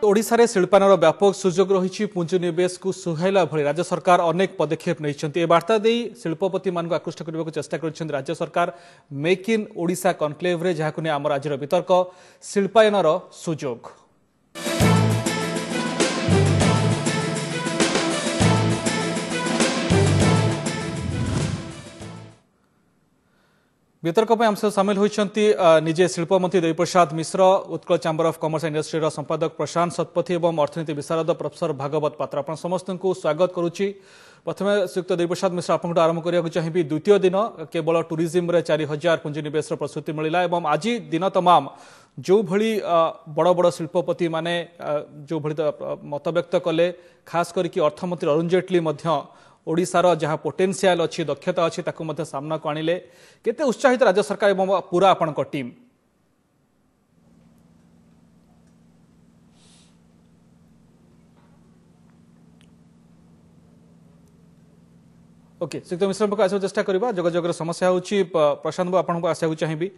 ओडिशा रे शिल्पायनर व्यापक सुजोग रही पुंजीनिवेश को सुहाइला भली राज्य सरकार अनेक पदक्षेप नहीं वार्ता दे शिल्पपति मान आकृष्ट करने को चेष्टा कर राज्य सरकार मेक इन ओडिशा कनक्लेव रे जहां को आम राज्यर वितर्क शिल्पायनर सुजोग। वितर्क आम सामिल होती निजे शिल्पमंत्री Debiprasad Mishra, Utkal chamber of commerce and industry संपादक प्रशांत शतपथी और अर्थनीति विशारद प्रोफेसर भागवत पात्र। आप समस्त को स्वागत करुच्ची। प्रथम श्रीयुक्त देवीप्रसाद मिश्र आपको आरंभ करने चाहिए। द्वितीय दिन केवल टूरिज्म रे 4000 पुंजीनिवेश प्रस्तुति मिला और आज दिन तमाम जो भली बड़ बड़ शिल्पपति माने जो भली मत व्यक्त कले, खास करके अर्थमंत्री अरुण जेटली ओडिशार जहाँ पोटेंशियल अच्छी दक्षता अच्छी ताकू सामना को आनिले। केते उत्साहित राज्य सरकार एवं पूरा आपण टीम? ओके श्रीयुक्त मिश्र पाक आसा चेष्टा करबा। जोगाजोगर समस्या होची। प्रशांत बाबू आपन को आसा चाहिए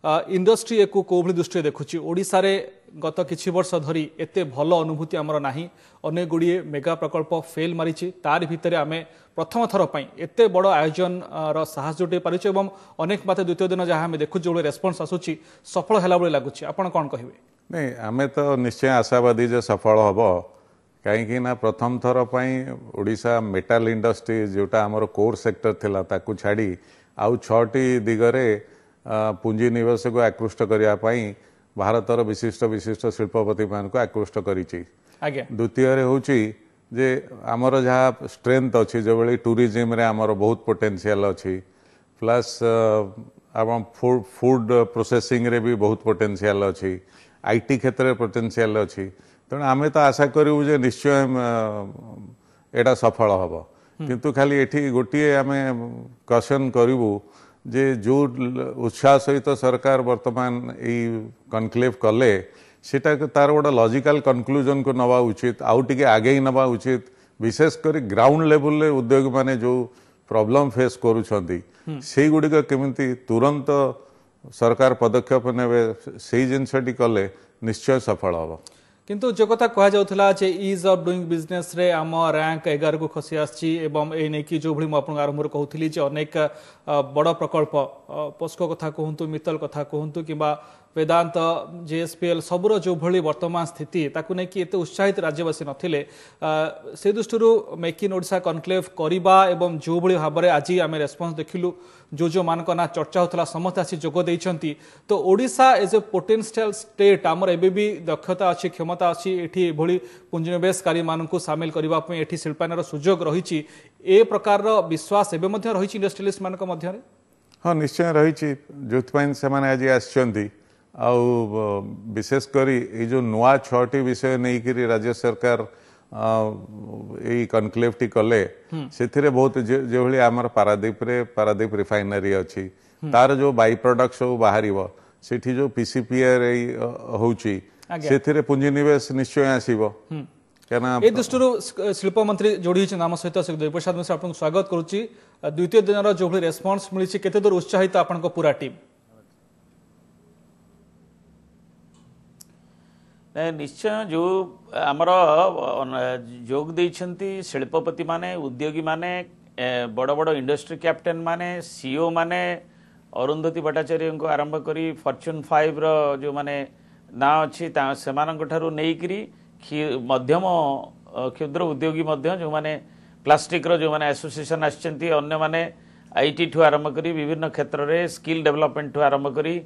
इंडस्ट्री को भली दृष्टि देखुची ओडिशा रे गत किछि वर्ष धरी एते भल अनुभूति आमर नाही। अनेक गुड़िए मेगा प्रकल्प फेल मारिछि। तार भितर आमे प्रथम थर पई एते बड़ आयोजन रो साहस जोटे पारिछु एवं अनेक बात द्वितीय दिन जहाँ आमे देखु जो रेस्पॉन्स आसुची सफल हैला बळे लागुची। आपण कोन कहिबे? नहीं आमे तो निश्चय आशावादी जे सफल हबो कहीं ना प्रथम थर पई ओडिशा मेटाल इंडस्ट्री जोटा आमर कोर सेक्टर थिला ताकू छाड़ी आउ 6टी दिगरे पुंजी निवेश को आकृष्ट करने भारतर विशिष्ट विशिष्ट शिल्पपति मान को आकृष्ट करिछि। द्वितीय होची जे आमर जहाँ स्ट्रेंथ अच्छी जो भाई टूरिज्म रे आमर बहुत पोटेंशियल अच्छी प्लस फूड प्रोसेसिंग रे भी बहुत पोटेंशियल अच्छी आईटी क्षेत्र में पोटेंशियल अच्छी। तेणु आमे तो आशा करूँ जे निश्चय एटा सफल हम किंतु खाली एठी गोटे आमे क्वेश्चन करूँ जे जो उत्साह सहित सरकार वर्तमान यही कनक्लेव कले सेटा तार गोटे लॉजिकल कंक्लूजन को नवा उचित आउ टिके आगे ही नवा उचित। विशेषकर ग्राउंड लेवल रे उद्योग माने जो प्रॉब्लम फेस करूछंती सेही गुडी का केमिति तुरंत सरकार पदक्षेप नेबे सेही जिनसटी कले निश्चय सफल हबो। किंतु जो कथा कह जाउथला जे इज ऑफ डूइंग बिजनेस रे आम रैंक 11 को खसी आछि एवं ए नै कि जो भली म आपन आरंभ कहउथली जे अनेक बड़ प्रकल्प पोस्को कथा कहंतु मित्तल कथा कहंतु किबा वेदांत जेएसपीएल सबुर जो भली वर्तमान स्थिति ताकू नै कि एते उत्साहित राज्यवासी नथिले से दृष्टि मेक इन ओडिशा कनक्लेव करिबा एवं जो भली भाबरे आज आमे रेस्पॉन्स देखिलु जो मानक ना चर्चा होता समस्त आसी जोग देइछंती। तो Odisha as a potential state आमर एबे भी दक्षता अच्छी क्षमता अच्छी एठी भली पुंजीनिवेशकारी मानकु शामिल करबा पई एठी शिल्पायनर सुजोग रहिछि ए प्रकार विश्वास एबे मध्ये रहिछि इंडस्ट्रियलिस्ट मानक मध्ये रे? हाँ निश्चय रहिछि जोथपाइन से माने आज आछंती आउ विशेष करी ए जो नुआ 6टी विषय नै कि राज्य सरकार यही कनक्लेव टी कले से बहुत जो भाई आमर पारादीप रिफाइनरी अच्छी तार जो बाई प्रोडक्ट सब बाहर से जो पीसीपीआर होची से पुंजीनिवेश निश्चय आसो ए दृष्टि शिल्प मंत्री जोड़ी आम सहित देवीप्रसाद मिश्र आपको स्वागत करुच्ची। द्वितीय दिन जो भाई रेस्पॉन्स मिली केते दूर उत्साहित आपन पूरा टीम? निश्चय जो आमर जोग देइछंती शिल्पपति माने उद्योगी माने बड़ बड़ इंडस्ट्री कैप्टेन माने सीईओ माने अरुंधति भट्टाचार्य को आरंभ करी फॉर्च्यून 5 रो जो माने ना अच्छी सेमानक ठारू नेइकरी मध्यम क्षुद्र उद्योगी मध्य जो माने प्लास्टिक रो जो माने एसोसिएशन आछंती अन्य माने आईटी ठू आरंभ करी विभिन्न क्षेत्र रे स्किल डेवलपमेंट ठू आरंभ करी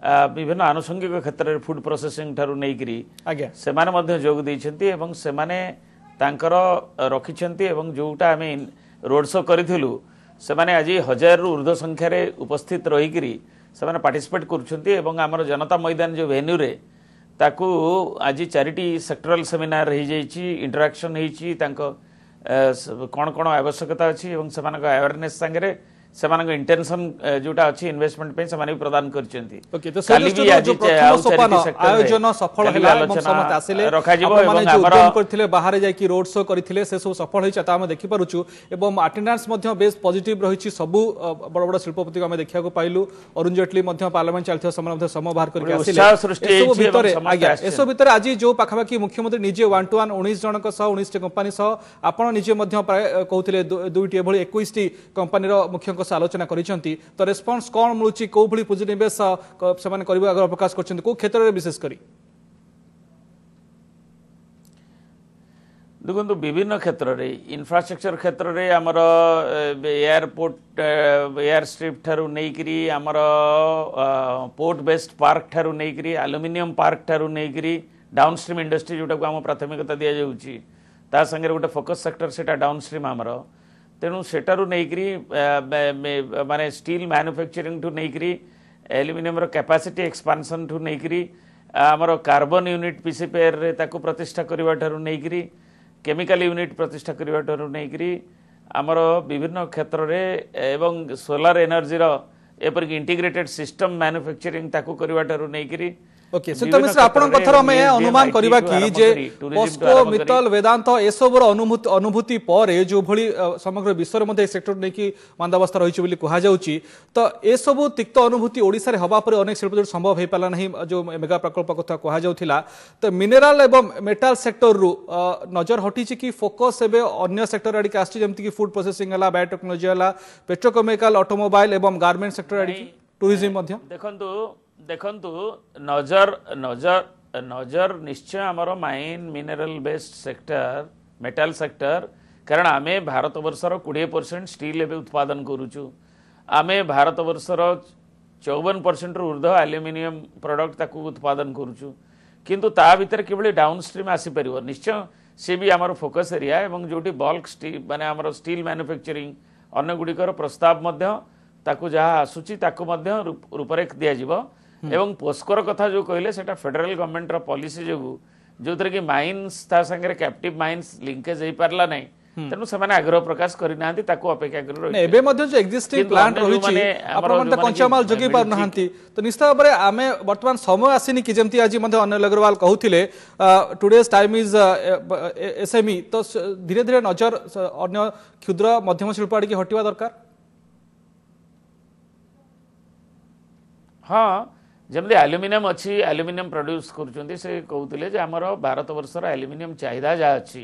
विभिन्न आनुषंगिक क्षेत्र में फूड प्रोसेसिंग ठारू नेइकरी से माने मध्य जोग देइछंती एवं से माने तांकर रखिछंती एवं जोटा आमे रोड शो करिथिलु से माने आज 1000 रु ऊर्ध्व संख्या रे उपस्थित रहिकरी से माने पार्टिसिपेट करूछंती एवं हमर जनता मैदान जो वेन्यू रे ताकू आज 4टी सेक्टरल सेमिनार रही जाइछि इंटरैक्शन हेछि तांको कोन कोन आवश्यकता अछि एवं से मानक अवेयरनेस संगे ସେମାନଙ୍କ ଇଣ୍ଟେନସନ ଯୋଉଟା ଅଛି ଇନଭେଷ୍ଟମେଣ୍ଟ ପାଇଁ ସେମାନେ ବି ପ୍ରଦାନ କରିଛନ୍ତି। ଓକେ ତ ସେ ଦୃଷ୍ଟିରୁ ଯୋଉ ପ୍ରଥମ ସୋପାନ ଆୟୋଜନ ସଫଳ ହେଲା ଏବଂ ସମସ୍ତେ ଆସିଲେ ରଖାଯିବ ଏବଂ ମାନେ ଆମର ଉଦ୍ୟମ କରିଥିଲେ ବାହାରେ ଯାଇକି ରୋଡ ଶୋ କରିଥିଲେ ସେ ସବୁ ସଫଳ ହେଇଛି ତା ଆମେ ଦେଖିପାରୁଛୁ ଏବଂ ଆଟେଣ୍ଡାନ୍ସ ମଧ୍ୟ ବେଶ ପଜିଟିଭ ରହିଛି ସବୁ ବଡ଼ ବଡ଼ ଶିଳ୍ପପତିକୁ ଆମେ ଦେଖିବାକୁ ପାଇଲୁ ଅରୁଣ ଜେଟଲୀ ମଧ୍ୟ ପାର୍ଲାମେଣ୍ଟ ଚାଲିଥିବା ସମୟରେ ମଧ୍ୟ ସମୟ ବାହାର କରିକି ଆସିଲେ ଏସବୁ ଭିତରେ ଆଜ୍ଞା ଏସବୁ ଭିତରେ ଆଜି ଯୋଉ ପାଖାପାଖି ମୁଖ୍ୟମନ୍ତ୍ରୀ ନିଜେ 1-to-1 19 ଜଣଙ୍କ ସହ 19ଟି କମ୍ପାନୀ ସହ ଆପଣ ନିଜେ ମଧ୍ୟ ପ୍ରାୟ କହୁଥିଲେ ଦୁଇଟି ଏଭଳି 21ଟି କମ୍ପାନୀର ମୁଖ୍ୟଙ୍କ ସହ ଆଲୋଚନା କରିଛନ୍ତି ତ ରେସ୍ପନ୍ସ କଣ ମିଳୁଛି କୋଉ ଭଳି ପୁଞ୍ଜିନିବେଶ ସେମାନେ କରିବା ଆଗ୍ରହ ପ୍ରକାଶ କରିଛନ୍ତି କୋଉ କ୍ଷେତ୍ରରେ ବିଶେଷ କରି ଦେଖନ୍ତୁ ବିଭିନ୍ନ କ୍ଷେତ୍ରରେ ଇନଫ୍ରାଷ୍ଟ୍ରକ୍ଚର କ୍ଷେତ୍ରରେ ଆମର ଏୟାରପୋର୍ଟ ଏୟାର ଷ୍ଟ୍ରିପ୍ ଠାରୁ ନେଇକରି ଆମର ପୋର୍ଟ ବେସ୍ଡ ପାର୍କ ଠାରୁ ନେଇକରି ଆଲୁମିନିୟମ ପାର୍କ ଠାରୁ ନେଇକରି ଡାଉନଷ୍ଟ୍ରିମ୍ ଇଣ୍ଡଷ୍ଟ୍ରି ଯୋଉଟାକୁ ଆମ ପ୍ରାଥମିକତା ଦିଆଯାଉଛି ତା ସାଙ୍ଗରେ ଗୋଟେ ଫୋକସ୍ ସେକ୍ଟର ସେଟା ଡାଉନଷ୍ଟ୍ରିମ୍ ଆମର ତେଣୁ ସେଟାରୁ ନେଇକରି ମାନେ ଷ୍ଟିଲ୍ ମ୍ୟାନୁଫ୍ୟାକ୍ଚରିଂ ଠୁ ନେଇକରି ଆଲୁମିନିୟମର କ୍ୟାପାସିଟି ଏକ୍ସପାନସନ୍ ଠୁ ନେଇକରି ଆମର କାର୍ବନ ୟୁନିଟ୍ ପିସିପିଆରରେ ତାକୁ ପ୍ରତିଷ୍ଠା କରିବା ଠାରୁ ନେଇକରି केमिकल यूनिट प्रतिष्ठा करने ठार नहीं आमर विभिन्न क्षेत्र में एवं सोलार एनर्जी एपरिक इंटीग्रेटेड सिस्टम मैन्युफैक्चरिंग ताकू करने ठार नहीं ओके सुनीता मिश्र आपण कथर हम अनुमान करबा कि जे पोस्को मित्तल वेदांत एसबुर अनुभूति पर जो भली समग्र विश्व में सेक्टर नहीं कि मंदावस्था रही बोली कहा जाउची तो एसबु तिक्त अनुभूति ओडिसा रे हवा पर अनेक शिल्प जो संभव हो पाला नहीं जो मेगा प्रकल्प कथा कहा जाउथिला तो मिनरल एवं मेटल सेक्टर रु नजर हटी कि फोकस एबे अन्य सेक्टर आड़ी आछि जेमति कि फूड प्रोसेसिंग हला बायोटेक्नोलॉजी हला पेट्रोकेमिकल ऑटोमोबाइल एवं गारमेंट सेक्टर आड़ी टूरिज्म मध्य देखंतु नजर नजर नजर निश्चय आमर mine mineral based sector metal sector कारण आमे भारत वर्षर 20% स्टील एवं उत्पादन करूचु आमे भारत वर्षर 54% ऊर्ध्व एल्युमिनियम प्रोडक्ट ताकू उत्पादन करूचु किंतु ता भीतर केवल डाउनस्ट्रीम आसी परिबो निश्चय से भी आमर फोकस एरिया एवं जोटी बल्क स्टील माने आमर स्टील मैन्युफैक्चरिंग अन्य गुड़िकर प्रस्ताव मध्य ताकू जहाँ आसुची ताकू मध्य रूपरेख दिया जिवो एवं पोस्कोर कथा जो कहले सेटा फेडरल गवर्नमेंट रो पॉलिसी जो जो तरह की माइन्स ता संगे कैप्टिव माइन्स लिंकेज हे पारला नै तेनु समान आग्रह प्रकाश करि नांती ताकू अपेक्षा करि रहि एबे मध्ये जो एक्जिस्टिंग प्लांट रहिछि आपण मन कच्चा माल जगी पार नहांती तो निश्चित भाबरे आमे वर्तमान समय आसीनी कि जेमती आज मध्ये अनिल अग्रवाल कहउथिले टुडेस टाइम इज एसएमई तो धीरे धीरे नजर अन्य क्षुद्र मध्यम शिल्प आड़ी की हटिवा दरकार हाँ जमती एल्युमिनियम अच्छी एल्युमिनियम प्रोड्यूस करुँच से कहते आमर भारत वर्षर एल्युमिनियम चाहिदा जहाँ अच्छी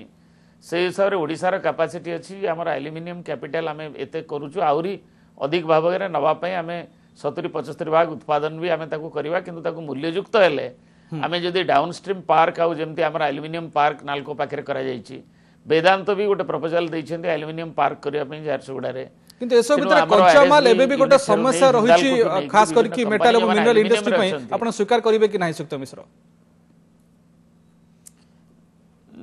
से हिसाब से ओडिशार कैपेसिटी अच्छी आमर एल्युमिनियम कैपिटल आम एत करुचु आहरी अधिक भाव में नापी आम 70-75 भाग उत्पादन भी आम करवा कि मूल्ययुक्त हेले आम जदि डाउनस्ट्रीम पार्क आउ जमती आमर एल्युमिनियम पार्क नालको पाखे कर वेदांत भी गोटे प्रपोजल देइछन्ते एल्युमिनियम पार्क करने झारसुगुड़ा किंतु एसो भितर कच्चा माल एबे भी गोटे समस्या रही खास करके मेटल और मिनरल इंडस्ट्री में आपण स्वीकार करिवे कि नाही सुक्त मिश्र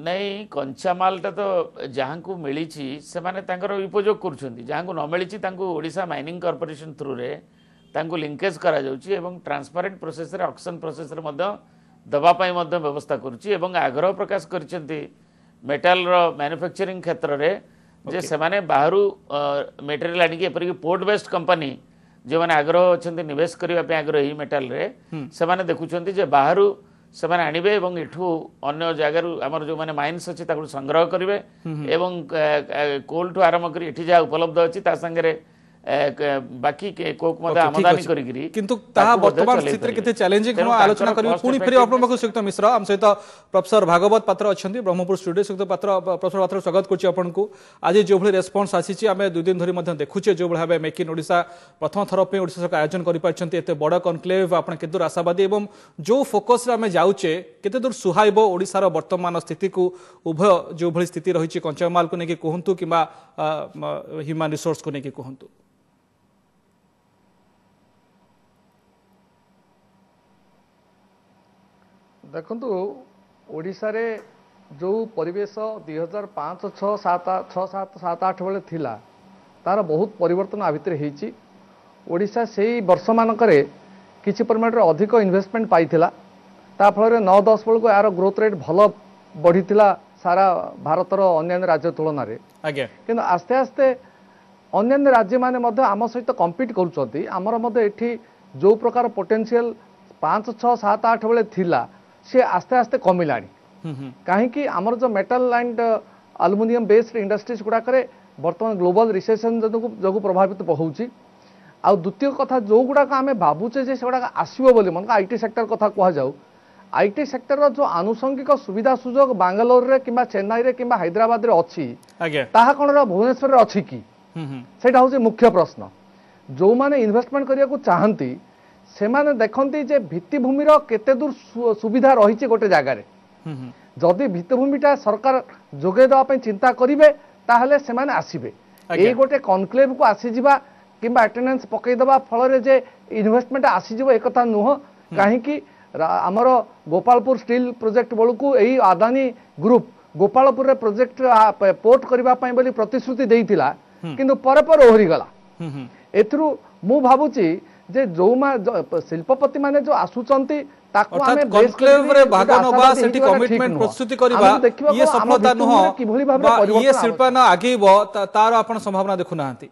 नहीं कंचा मालटा तो जहाँ को मिली से माने तांकर उपयोग करुछन्ती जहाँ को न मिली ओडिशा माइनिंग कॉर्पोरेशन थ्रू रे तांको लिंकेज करा जाउची एवं ट्रांसपेरेंट प्रोसेस रे ऑक्शन प्रोसेस रे मध्य दबा पाई मध्य व्यवस्था करुची एवं आग्रह प्रकाश करछन्ती मेटल रो मैन्युफैक्चरिंग क्षेत्र रे जे सेमाने बाहरु मटेरियल आनिके एपरिक पोर्ट बेस्ड कंपनी जो माने आग्रह अछन्ती निवेश करिवा पे आग्रही मेटल रे सेमाने देखुछन्ती जे बाहरु सेमाने आनिबे एवं एठू अन्य जगारु हमर जो माने माइन्स अछि ताकु संग्रह करिवे एवं कोल टू आरंभ करी एठी जा उपलब्ध अछि ता संगे बाकी के कोक मते आमदानी करिगिरी किंतु ताहा वर्तमान स्थिति रे केते चैलेंजिंग हम आलोचना करिवे पुनी फेरि आपन पक्ष सुक्त मिश्र हम सहित प्रोफेसर भागवत पात्र अछन्ती ब्रह्मपुर स्टूडियो सुक्त पात्र प्रोफेसर पात्र स्वागत करछि आपन को आज जो भली रेस्पोंस आसीछि हमें 2 दिन धरि मध्ये देखुछे जो भली मेक इन ओडिशा प्रथम थर पे ओडिशा सरकार आयोजन करि पाछन्ती एते बड़ कॉन्क्लेव आपन केते दूर आशावादी एवं जो फोकस रे हमें जाउचे केते दूर सुहाइबो ओडिसा रो वर्तमान स्थिति को उभय जो भली स्थिति रहिछि कंचा माल को नेकी कहंतु किबा ह्यूमन रिसोर्स को नेकी कहंतु देखंतु ओडिसा रे जो परिवेश 2005 6 7 6 7 7 8 बेले थिला तार बहुत परिवर्तन आ भितर हेची ओडिसा सेही वर्ष मानकरे किछि परिमाण रे अधिक इन्वेस्टमेंट पाइथिला ता फल 9 10 बेल को यार ग्रोथ रेट भल बढ़िथिला सारा भारत रो अन्य राज्य तुलन रे आज्ञा किंतु आस्ते आस्ते अन्य राज्य माने मध्य आम सहित कम्पिट करुँच आमर मध्य एठी जो प्रकार पोटेंशियल 5, 6, 7, 8 बेले थिला से आस्ते आस्ते कमिलानी कहीं आमर जो metal and aluminium based industries गुड़ाक बर्तमान ग्लोबल रिसेसन जो प्रभावित होउची आ द्वितीय कथा जो गुड़ाक आम भावुचे जे सेगुड़ा आसो बोली मन आईटी सेक्टर कथा कह जाऊ आईटी सेक्टर जो आनुषंगिक सुविधा सुजोग बांगालोर रे किंबा चेन्नई रे किंबा हैदराबाद रे अछि ताहा कोन भुवनेश्वर रे अछि कि सेटा होचे मुख्य प्रश्न जो माने इन्वेस्टमेंट करिया को चाहंती से माने देखंती जे भित्तिभूमि रो केते दूर सुविधा रही गोटे जगार जदि भित्तिभूमिटा सरकार जोगे देवा पई चिंता करिवे ताहले से माने आसीबे ए गोटे कॉन्क्लेव को आसी जिबा किंबा अटेंडेंस पकई देबा फल रे जे इन्वेस्टमेंट आसी जिवो एक कथा नुह काहे कि आमर गोपालपुर स्टील प्रोजेक्ट बळकू एही अदानी ग्रुप गोपालपुर रे प्रोजेक्ट पोर्ट करबा पई बोली प्रतिश्रुति देइतिला किंतु पर पर ओहरी गला एथरु मु भाबुची जे जो शिल्पपति माने जो आसुचंती ताको आमे कॉन्क्लेव रे भाग नबा सेठी कमिटमेंट प्रस्तुति करबा ये सफलता नुह ये शिल्पन आगेबो तार आपण संभावना देखु नाहंती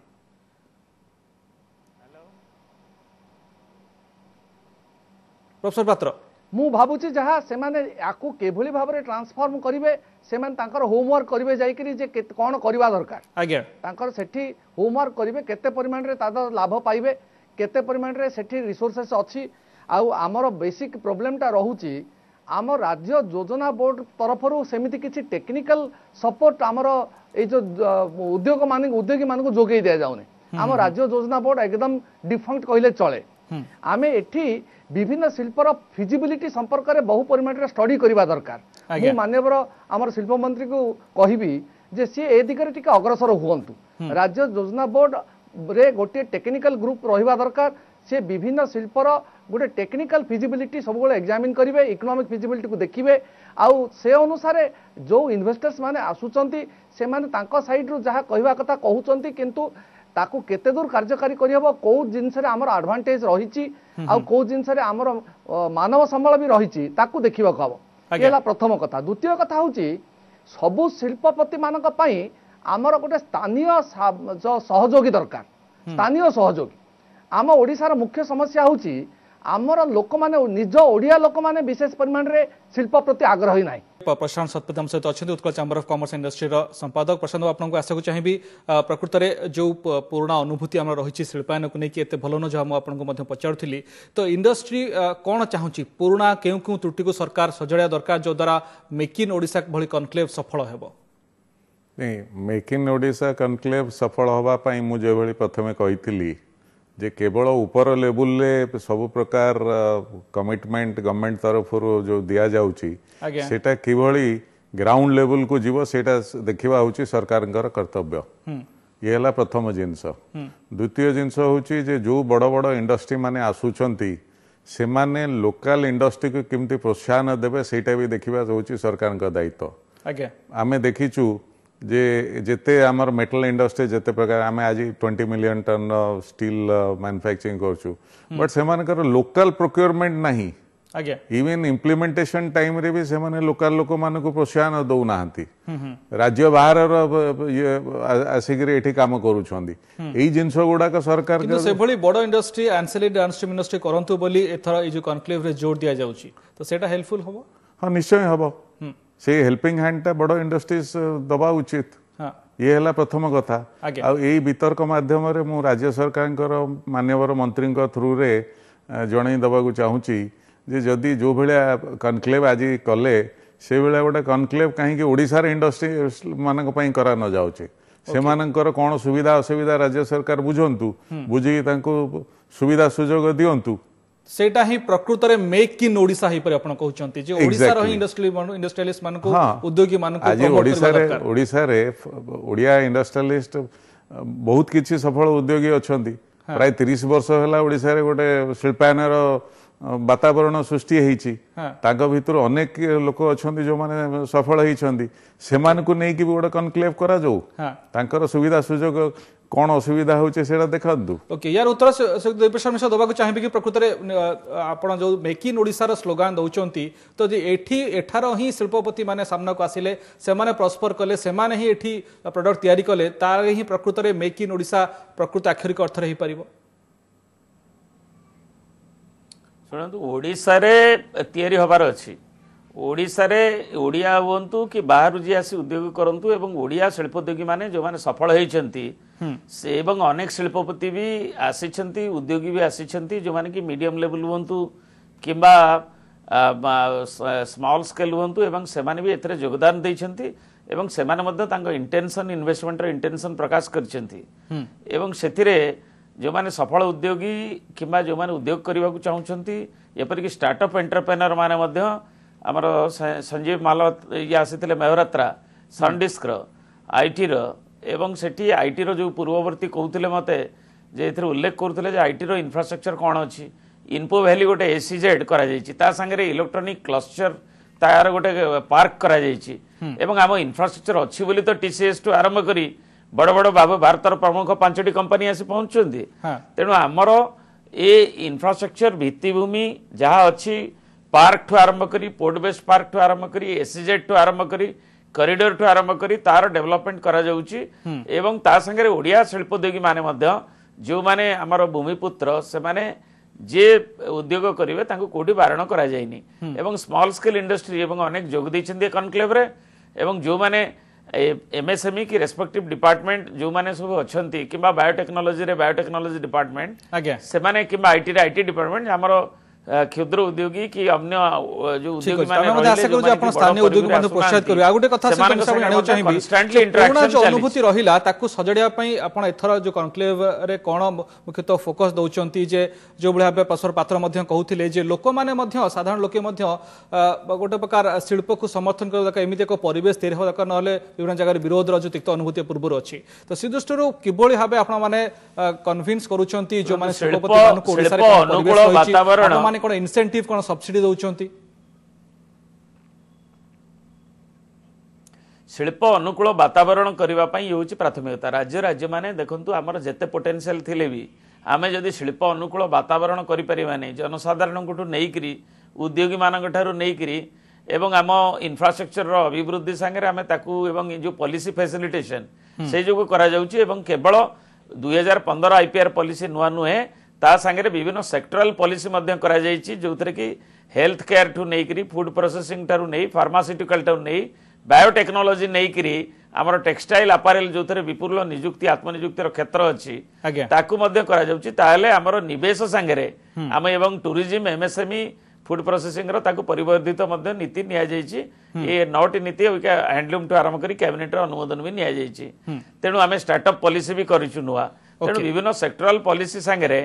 प्रोफेसर पात्र मु भाबुची जहा से माने याकू केभली भाबरे ट्रांसफॉर्म करिवे से माने तांकर होमवर्क करिवे जाइकरी जे कोन करबा दरकार आज्ञा तांकर सेठी होमवर्क करिवे केते परिमाण रे तादा लाभ पाइबे केते परिमाण रे सेठी रिसोर्सेस अछि आउ आमर बेसिक प्रॉब्लम टा रहूची आम राज्य योजना बोर्ड तरफरु सेमिति किछि टेक्निकल सपोर्ट आमर ए जो उद्योगी मानक जोगई दिया जाउने आम राज्य योजना बोर्ड एकदम डिफंक्ट कहले चले आमे एठी विभिन्न शिल्पर फिजिबिलिटी संपर्क में बहु परिमाण रे स्टडी करबा दरकार मु माननीय आमर शिल्प मंत्री को कहिबी जे सी ए दिगरे टिके अग्रसर हुअंतु राज्य योजना बोर्ड रे गोटे टेक्निकल ग्रुप रहिबा दरकार से विभिन्न शिल्पर गोटे टेक्निकल फिजिबिलिटी सब बेले एग्जामिन करिवे इकोनॉमिक फिजिबिलिटी को देखिबे आउ से अनुसार जो इन्वेस्टर्स माने आसुचंती से माने तांको साइड रु जहा कहवा कथा कहउचंती किंतु ताकू केते दूर कार्यकारी करिहबो को जिंस रे हमर एडवांटेज रहिची आ को जिंस रे हमर मानव संबल भी रहिची ताकू देखिबा कहबो एला प्रथम कथा द्वितीय कथा होची सबु शिल्पपति मानक पई हमर गोटे स्थानीय जो सहयोगी दरकार स्थानीय सहयोगी आम ओडिसार मुख्य समस्या होची आमर लोक माने निज ओडिया लोक माने विशेष परिमाण रे शिल्प प्रति आग्रही नाही प्रशांत सतपथी हम सहित अच्छे Utkal chamber of commerce industry संपादक प्रशांत आपको आशा को चाहिए प्रकृत में जो पुराना अनुभूति आम रही शिल्पायन को लेकिन एत भल न जो आपको पचारूली तो इंडस्ट्री कौन चाहूँगी पुराना क्यों क्यों त्रुटि को सरकार सजड़ा दरकार जो द्वारा मेक इन ओडिशा भली कनक्लेव सफल हेबो नहीं मेक इन ओडिशा कनक्लेव सफल होगापाई मुझे प्रथमे कही जे केवल ऊपर लेवल ले सब प्रकार कमिटमेंट गवर्नमेंट तरफ जो दिया जाउची सेटा किभली ग्राउंड लेवल को जीव सेटा देखिबा होची सरकार कर्तव्य ये हला प्रथम जिनस द्वितीय जिनस होची जे जो बड़ बड़ इंडस्ट्री माने आसुचंती से माने लोकल इंडस्ट्री को किमती प्रोत्साहन देबे सेटा भी देखिबा होची सरकार का दायित्व आमे देखिचु जे जेते आमर मेटल इंडस्ट्री जेते प्रकार आमे आज 20 मिलियन टन स्टील मैन्युफैक्चरिंग करछु बट सेमानकर लोकल प्रोक्योरमेंट नहीं इवन इम्प्लीमेंटेशन टाइम रे भी सेमाने लोकल लोक मानको प्रोत्साहन दउ नाहंती राज्य बाहर ये आसिक एठी काम करूछंदी एई जिंस गुडा का सरकार किंतु से भली बड़ इंडस्ट्री एंसिलरी डाउनस्ट्रीम इंडस्ट्री करंतु बोली एथरा ए जो कॉन्क्लेव रे जोर दिया जाउची तो सेटा हेल्पफुल हबो हां निश्चय हबो से हेल्पिंग हैंड टा बड़ इंडस्ट्रीज दबा उचित ये है प्रथम कथा आई वितर्क मध्यम मु राज्य सरकार माननीय मंत्री थ्रू रे जन दबा चाहूँगी जे जदि जो भाया कनक्लेव आज कले से भाया गोटे कनक्लेव कहीं ओडिशार इंडस्ट्री मानक करा न जाउची सेमानकर कौन सुविधा असुविधा राज्य सरकार बुझंतु बुझी सुविधा सुजोग दियंतु सेटा ही प्रकृत रे मेक इन ओडिशा ही पर आपण कहउचंती जे ओडिसा रो इंडस्ट्रियलिस्ट मानको उद्योगी मानको आज ओडिशा रे ओडिया इंडस्ट्रियलिस्ट बहुत किछि सफल उद्योगी अछंती प्राय 30 वर्ष होला ओडिशा रे गोटे शिल्पायनर वातावरण सृष्टि हेछि तांको भितर अनेक लोक अछंती जो माने सफल हेछंती सेमान को नै कि गोटे कनक्लेव करा जो तांकर सुविधा सुजोग कौन असुविधा होचे सेटा देखंतु। ओके यार उत्तर देवप्रसाद मिश्र दबाक चाहिए कि प्रकृत में आप जो मेक इन ओडिशार स्लोगान दौरान तो एठार ही शिल्पपति माने सामना को आसिले से प्रस्पर कले से ही एठी प्रोडक्ट तैयारी कले तार ही प्रकृत में मेक इन ओडिशा प्रकृत आक्षरिक अर्थ हो पारिबो। शुणु ओडिशा रे तैयारी हबार अछि ओडिशा रे ओडिया हुंतु कि बाहर जी आसी उद्योग करंतु एवं ओडिया शिल्पोद्योगी माने जो माने सफल होइछंती से एवं अनेक शिल्पपति भी आसीछंती उद्योगी भी आसीछंती जो माने कि मीडियम लेवल हुंतु किंबा स्मॉल स्केल हुंतु एवं से माने भी एथरे योगदान दैछंती एवं से माने मध्ये तांको इंटेंशन इन्वेस्टमेंट रो इंटेंशन प्रकाश करछंती एवं सेथिरे जो माने सफल उद्योगी किंबा जो माने उद्योग करबा को चाहुछंती एपरि कि स्टार्टअप एंटरप्रेन्योर माने मध्ये आमर संजीव मालवत ये आसीथिले मेहरात्रा सनडिस्क आईटी एवं सेठी आईटी जो पूर्ववर्ती कहते मते जे एथरे उल्लेख करते आईटी इंफ्रास्ट्रक्चर कौन अच्छी इनपो वैली गोटे एसीजेड करा जायछि ता संगे इलेक्ट्रोनिक क्लस्टर तार गोटे पार्क करा जायछि एवं आम इंफ्रास्ट्रक्चर अच्छी बोली तो टीसीएस टू आरंभ करी बड़ बड़ भारतर प्रमुख 5टी कंपनी आसी पहुंचुंती तेणु आमर ए इंफ्रास्ट्रक्चर भित्तिभूमि जहाँ अच्छी पार्क ठू आरंभ करी पोर्ट बेस पार्क ठू आरंभ करी एसीजेड ठू आरंभ करी कॉरिडोर ठू आरंभ करी तार डेवलपमेंट करा जाउची एवं ता संगे ओडिया शिल्पोद्योगी माने मध्य जो माने हमर भूमिपुत्र से माने जे उद्योग करिवे तांको कोठी बारण करा जायनी एवं स्मॉल स्केल इंडस्ट्री एवं अनेक जोग दैछन्ती कॉन्क्लेव रे एवं जो माने एमएसएमई की रेस्पेक्टिव डिपार्टमेंट जो माने सब अछंती किबा बायोटेक्नोलॉजी रे बायोटेक्नोलॉजी डिपार्टमेंट से माने किबा आईटी रे आईटी डिपार्टमेंट हमर क्षुद्र उद्योगी कि अन्य जो उद्योगी माने आशा करू आपण स्थानीय उद्योगी माने प्रोत्साहित करू आ गुटे कथा से जानियो चाहिबी कोरोना जो अनुभूति रहिला ताकू सजडिया पई आपण एथर जो कॉन्क्लेव रे कोन मुख्यतः फोकस दउचंती जे जो बळे भाबे प्रसर पात्र मध्ये कहउथिले जे लोक माने मध्ये साधारण लोके मध्ये गोटे प्रकार शिल्प को समर्थन कर दका एमिते को परिवेश तैयार हो दका नहले विभिन्न जगह विरोध रो जो तिक्त अनुभूति पूर्व अछि तो सिदुष्टरो किबोली भाबे आपण माने कन्विन्स करूचंती जो माने शिल्पपति मान को ओडिसा रे अनुकूल वातावरण माने कोन इंसेंटिव कोन सब्सिडी दउचंती शिल्प अनुकूल वातावरण करबा पई होछि प्राथमिकता राज्य माने देखंतु हमर जते पोटेंशियल थिले भी आमे जदि शिल्प अनुकूल वातावरण करि परिबा नै जनसाधारण कोठु नै करी उद्योगी मानक ठारू नै करी एवं आम इंफ्रास्ट्रक्चर रो अभिवृद्धि संगे आमे ताकू एवं जो पॉलिसी फैसिलिटेशन से जो करा जाउछि एवं केवल 2015 आईपीआर पॉलिसी नुआ नुहे ता संगे विभिन्न सेक्टरल पॉलिसी मध्य करा जायछि जोथरे कि हेल्थ केयर ठू नै करी फूड प्रोसेसिंग ठारू नै फार्मास्यूटिकल ठारू नै बायोटेक्नोलॉजी नै करी हमर टेक्सटाइल अपारेल जोथरे विपुल नियुक्ति आत्मनियुक्तिर क्षेत्र अछि ताकू मध्य करा जाउछि ताले हमर निवेश संगे हम एवं टूरिज्म एमएसएमई फूड प्रोसेसिंग रो ताकू परिवर्धित मध्य नीति निया जायछि ए 9टी नीति हैंडलूम ठू आरंभ करी कैबिनेट रो अनुमोदन भी निया जायछि तेनु हमें स्टार्टअप पॉलिसी भी करिछु नुआ तेनु विभिन्न सेक्टरल पॉलिसी संगे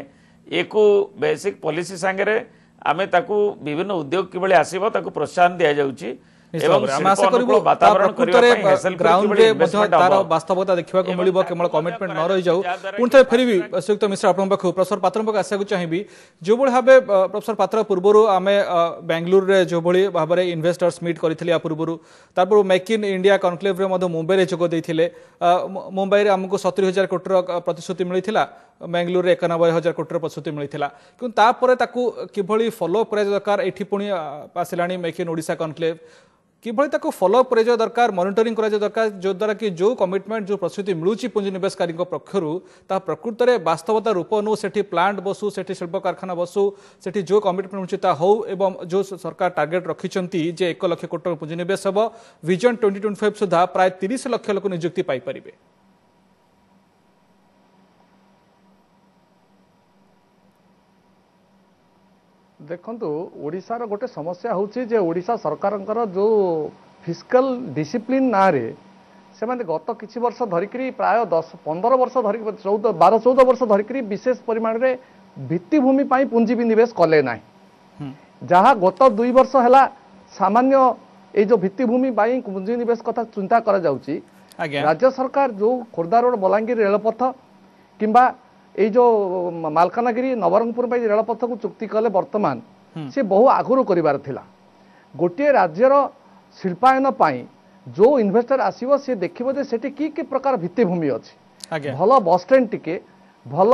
एको बेसिक पॉलिसी संगे आमे ताकू विभिन्न उद्योग किबळे आसीबो ताकू प्रोत्साहन दिया जाउछि एवं आशा करू वातावरण प्रकृତରେ ग्राउंड रे मध्ये तार वास्तवता देखिबा को मिलिबो केवल कमिटमेंट न रहि जाउ पुनथे फेरिबी संयुक्त मिश्र आपण पाखु प्रोफेसर पात्र पाखु आशा को चाहिबी जो बळे भाबे प्रोफेसर पात्र पूर्वरु आमे बेंगलुरु रे जो बळे भाबरे इन्वेस्टर्स मीट करिथिले आ पूर्वरु तारपर मेक इन इंडिया कॉन्क्लेव रे मध्ये मुंबई रे जोग दैथिले मुंबई रे हमको 70,000 कोटी प्रतिश्रुति मिलिथिला बेंगलुरु रे 91,000 कोटी प्रतिश्रुति मिलिथिला किंतु तापर ताकू किभली फॉलो अप करे दरकार एठी पुनी आसिलानी मेक इन ओडिशा कॉन्क्लेव किभली ताको फॉलो अप करे दरकार मॉनिटरिंग करे दरकार जो द्वारा कि जो कमिटमेंट जो प्रतिश्रुति मिलुची पुंजी निवेशकारी पक्षरु ता प्रकृत रे वास्तवता रूप नु सेठी प्लांट बसु सेठी शिल्प कारखाना बसु सेठी जो कमिटमेंट मिलुची ता हो एवं जो सरकार टार्गेट रखिचंती जे 1 लाख कोटी पुंजी निवेश हबो विजन 2025 सुधा प्राय 30 लाख लोक नियुक्ति पाई परिबे। देखंतु ओडिसा रो गोटे समस्या होची जे ओडिसा सरकारंकर जो फिस्कल डिसिप्लिन ना रे से माने गत किछि वर्ष धरिकरी प्राय 10-15 वर्ष धरि 12-14 वर्ष धरिकरी विशेष परिमाण रे भित्तिभूमि पाई पुंजी भी निवेश कले नाही जहाँ गत 2 वर्ष हला सामान्य ए जो भित्तिभूमि पाई पुंजी निवेश कथा चिंता करा जाउची राज्य सरकार जो खोर्धा रोड बलांगीर रेलपथ किंबा ये जो मालकानगिरी नवरंगपुर रेलपथ को चुक्ति कले वर्तमान से बहु आगुरी कर गोटे राज्यर शिल्पायन पाई जो इन्वेस्टर आसीबो से देखिबो जे सेठी की प्रकार भित्तिभूमि अछि आज्ञा। भल बस स्टैंड टिके भल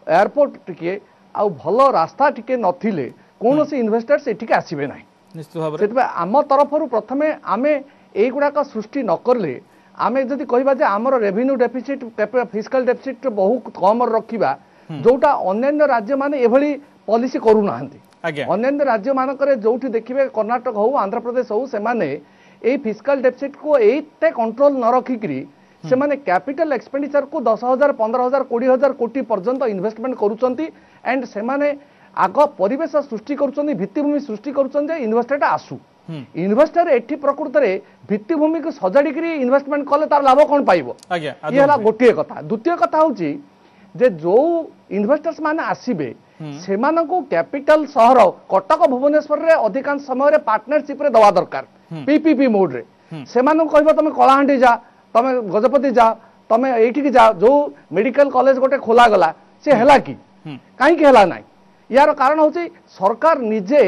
एयरपोर्ट टिके आ भल रास्ता टिके नथिले कौन से इन्वेस्टर्स एठिके आसीबे नाही निश्चित भाव में से आम तरफर प्रथमे आम युवाक सृष्टि नकले आम जदि कहबा जे आमर रेवेन्यू डेफिसिट फिस्कल डेफिसिट बहुत कम रखिबा जोटा अन्य राज्य माने एभली पॉलिसी करू नाहंती आज्ञा अन्य राज्य मानकरे जोठी देखिबे कर्नाटक हो आंध्र प्रदेश हो से माने ए फिस्कल डेफिसिट को एते कंट्रोल न रखिकरी से माने कैपिटल एक्सपेंडिचर को 10,000 15,000 20,000 कोटी पर्यंत इन्वेस्टमेंट करूचंती एंड से माने आग परिवेश सृष्टि करूचंती भित्तिभूमि सृष्टि करूचंती इन्वेस्टर आसु इन्वेस्टर एठी प्रकृत रे भित्तिभूमि को सजाड़ी इन्वेस्टमेंट कले तार लाभ कोन पाइबो आज्ञा ये हला गोटिए कथा द्वितीय कथा होची जे जो इन्वेस्टर्स माने आसीबे सेमानंको कैपिटल सहर कटक भुवनेश्वर रे अधिकांश समय रे पार्टनरशिप रे दवा दरकार पीपीपी मोड रे सेमानंको कहबो तमे कलाहांडी जा तमे गजपति जा तमे एठी की जा जो मेडिकल कॉलेज गोटे खोला गला से हला की काहे की हला नाही यार कारण होची सरकार निजे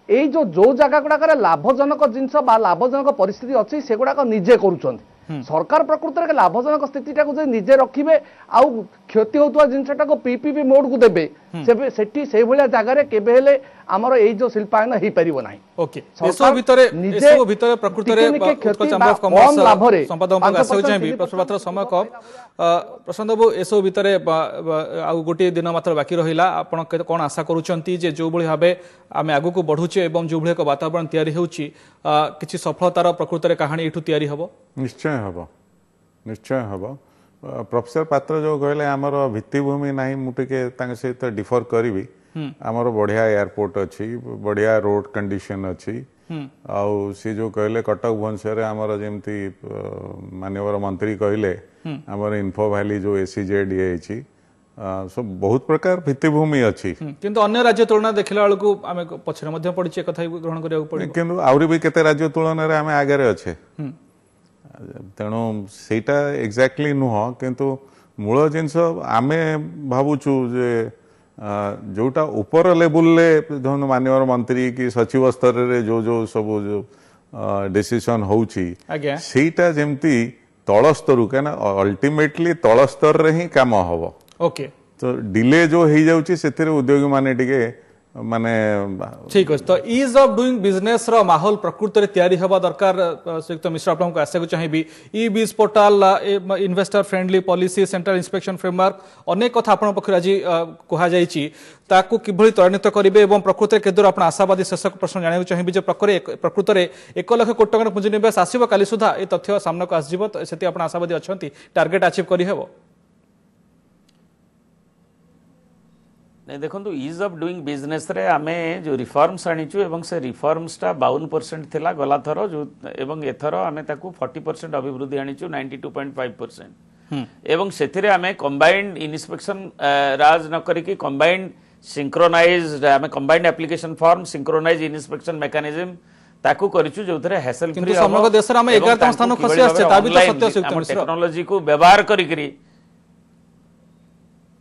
এই जो जगह गुड़ाक लाभजनक जिनस लाभजनक परिस्थिति अच्छी से गुड़ाक निजे करुँच सरकार प्रकृत में लाभजनक स्थितिटा को निजे रखिए आउ क्षति होता जिनटा को पीपीपी मोड को देवे सेठी से भाया जगार केबे आमर ये जो शिल्पायन हो पार ना ओके एसो भितर प्रकृत में उत्कल चैम्बर ऑफ कॉमर्स संपादक आसो चाहिए प्रश्नपत्र समय कम प्रशांत बाबू एसो भितर आउ गोटे दिन मात्र बाकी रहिला आपण कोन आशा करूचंती जे जो भली भाबे आमे आगु को बढ़ुचे एवं जो भली एक वातावरण तयारी होउची किछि सफलतार प्रकृत में कहानी एठु तयारी हबो निश्चय हबो प्रोफेसर पात्र जो कहले आमर भित्तिभूमि नाही मुटिके तांग सहित डिफर करिवि आमर बढ़िया एयरपोर्ट अच्छी बढ़िया रोड कंडीशन अच्छी आउ सी जो कहले कटक भुवनेश्वर आमर जेमती माननीय मंत्री कहले आमर इन्फो वैली जो एसीजेड ये सब बहुत प्रकार भित्तिभूमि अच्छी किंतु अन्य राज्य तुलना देखला बेलू आम पछरे मध्य पड़िचे कथा ग्रहण करिया पड़े किंतु आउरी भी केते राज्य तुलन रे आमे आगे अच्छे तेणु सेटा एक्जाक्टली नुह किंतु मूल जिनस आमे भावुचु जे जोटा ऊपर लेवल ले माननीय मंत्री की सचिव स्तर रे जो जो सब जो डिसीजन होउची सेटा जेमती तळ स्तर केना अल्टीमेटली तळ स्तर रे ही काम हबो ओके तो डिले जो हो जाउची सेथिरे उद्योगी माने टिके माने ठीक अछि तो ईज ऑफ डूइंग बिजनेस रो माहौल प्रकृत रे तयारी हबा दरकार संयुक्त मिश्र आपन को आशा को चाहिबी ई बीज portal investor friendly policy central inspection framework अनेक कथा आपन पखर आज कहा जाईची ताकू किभली त्वरित करिवे एवं प्रकृत रे केदुर आपन आशावादी शेषक प्रश्न जानिबो चाहिबी जे प्रकृत रे 1 लाख कोटी टका पुंजी निवेश आसीबो काली सुधा ए तथ्य सामना को आसीबो सेति आपन आशावादी अछंती टार्गेट अचीव करि हेबो देखो इज ऑफ डूइंग बिजनेस रे आमे जो रिफॉर्म्स आनीचु एवं से रिफॉर्म्स टा 52% थिला गला थर जो एवं एथर आमे ताकू 40% अभिवृद्धि आनीचु 92.5% एवं सेथिरे आमे कंबाइंड इंस्पेक्शन राज न करी की कंबाइंड सिंक्रोनाइज्ड आमे combined application form synchronized inspection mechanism ताकू करिचु जोथरे हैसल फ्री समग्र देश रे आमे 11 स्थान खसी आछे ता भी तो सत्य सुक्त मिश्र टेक्नोलॉजी को व्यवहार करी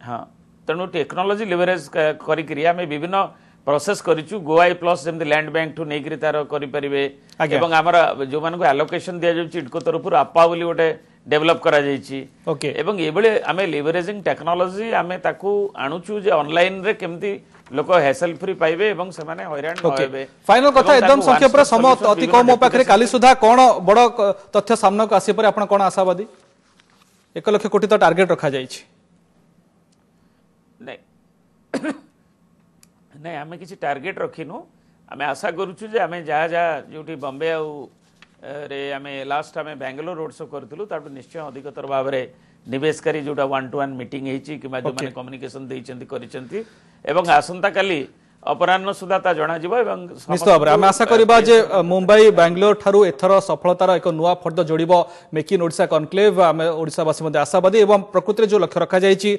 हां तेणु टेक्नोलोजी लिवरेज करी आमे विभिन्न प्रोसेस करिचु गोआई प्लस जेमति लैंड बैंक ठु नेकरी तार करि परिबे एवं हमरा जो मानको एलोकेशन दिया जाउची इटको तरफुर आपा बोली गोटे डेवलप करा जाईची ओके एवं एबळे आमे लिवरेजिंग टेक्नोलॉजी आमे ताकू आणुचु जे ऑनलाइन रे केमति लोक हैसल फ्री पाइबे एवं से माने हैरान न होबे फाइनल कथा एकदम संक्षेप रे समय अति कम मो पाखरे काली सुधा कोन बड़ तथ्य सामना को आसी पर आपण कोन आशावादी 1 लाख कोटी तो टार्गेट रखा जाईची नहीं आमे किसी टार्गेट रखिनु आमे आशा करूछु जे आमे जा जा जोटी बॉम्बे रे आमे लास्ट आमे बेंगलोर रोड शो करथिलु ताटु निश्चय अधिकतर भाव रे निवेशकारी जोटा 1-to-1 मीटिंग हेची कि जो माने कम्युनिकेशन देइचंती करिचंती एवं आसंता काली अपराह्न सुधा ता जना जीव एवं निश्चित भाव आम आशा करबा जे मुंबई बेंगलोर ठारू एथर सफलतार एक नुआ फर्द जोड़िबो मेक इन ओडिशा कॉन्क्लेव आम ओडिशावासी मध्ये आशावादी एवं प्रकृति जो लक्ष्य रखा जायछि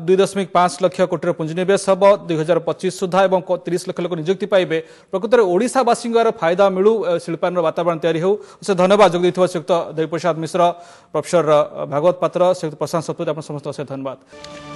2.5 लाख कोटी पुंजीनिवेश हबो 2025 सुधा एवं 30 लाख लोक नियुक्ति पाइबे प्रकृति ओडिशावासी फायदा मिलू शिल्पायन वातावरण तैयारी हो से धन्यवाद जोग दैथिबा संयुक्त देवप्रसाद मिश्र प्रोफेसर भागवत पात्र संयुक्त प्रशांत सतपथी आपन समस्त से धन्यवाद।